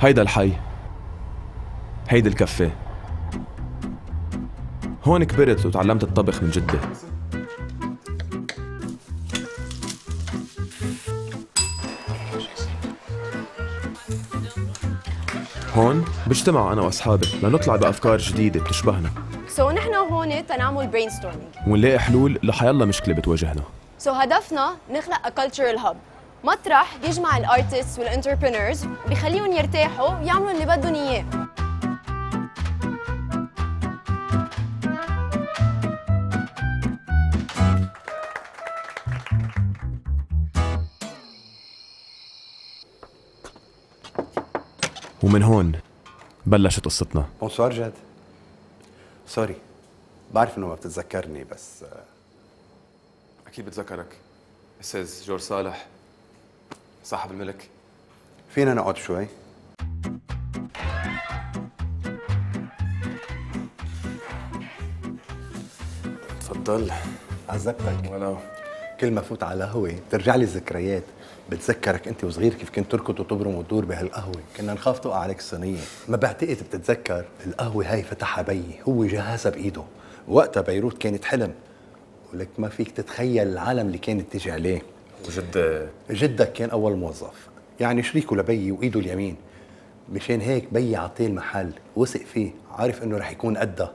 هيدا الحي، هيدي الكفيه. هون كبرت وتعلمت الطبخ من جدي. هون بجتمع أنا وأصحابي لنطلع بأفكار جديدة بتشبهنا. نحن هون تنعمل برين ستورمينج ونلاقي حلول لحيالله مشكلة بتواجهنا. هدفنا نخلق كالتشرال هاب، مطرح يجمع الارتستس والانتربرينورز بخليهم يرتاحوا ويعملوا اللي بدهم اياه. ومن هون بلشت قصتنا. بونسوار جاد. سوري، بعرف انه ما بتتذكرني بس أكيد بتذكرك، أستاذ جورج صالح صاحب الملك. فينا نقعد شوي؟ تفضل. عذبتك. ولو كل ما فوت على قهوة بترجع لي الذكريات، بتذكرك انت وصغير كيف كنت تركض وتبرم وتدور بهالقهوة، كنا نخاف توقع عليك الصينية. ما بعتقد بتتذكر القهوة هاي فتحها بيي، هو جهزها بإيده. وقتها بيروت كانت حلم، ولك ما فيك تتخيل العالم اللي كانت تيجي عليه. جدك كان أول موظف، يعني شريكه لبيي وإيده اليمين. مشان هيك بيي عطيه المحل، وثق فيه، عارف إنه رح يكون قدها.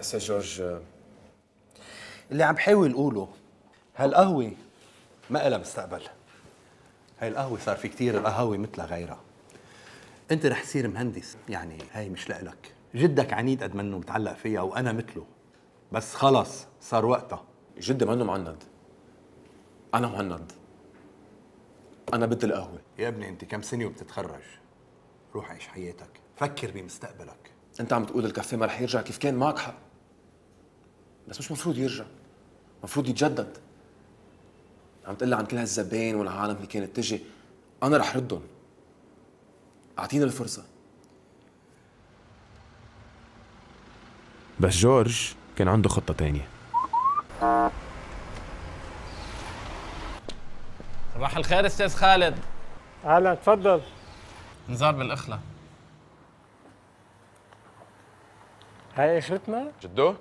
أستاذ جورج، اللي عم بحاول أقوله هالقهوة ما إلها مستقبل. هاي القهوة صار في كتير القهاوي مثلها غيرها. أنت رح تصير مهندس، يعني هاي مش لإلك. جدك عنيد قد منه متعلق فيها وأنا مثله، بس خلص صار وقتها. جدي منه معند، أنا مهند. أنا بدي القهوة. يا ابني أنت كم سنة وبتتخرج؟ روح عيش حياتك، فكر بمستقبلك. أنت عم تقول الكافيه ما رح يرجع، كيف كان معك حق، بس مش مفروض يرجع، مفروض يتجدد. عم تقلي عن كل هالزباين والعالم اللي كانت تجي، أنا رح ردهم. أعطيني الفرصة. بس جورج كان عنده خطة تانية. صباح الخير استاذ خالد. اهلا، تفضل. نزار بالاخلة. هاي اخرتنا؟ جدو؟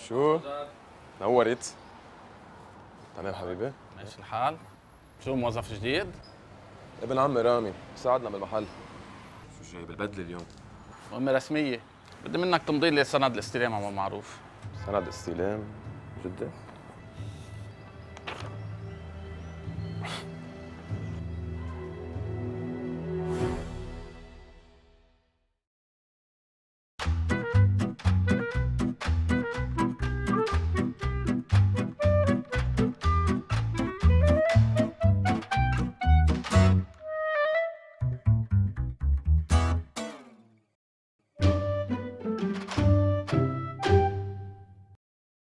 شو؟ نورت. تمام حبيبي؟ ماشي الحال؟ شو موظف جديد؟ ابن عمي رامي ساعدنا بالمحل. شو جاي بالبدله اليوم؟ مهمة رسمية، بدي منك تمضي لي سند الاستلام عمو معروف. سند استلام؟ جدة؟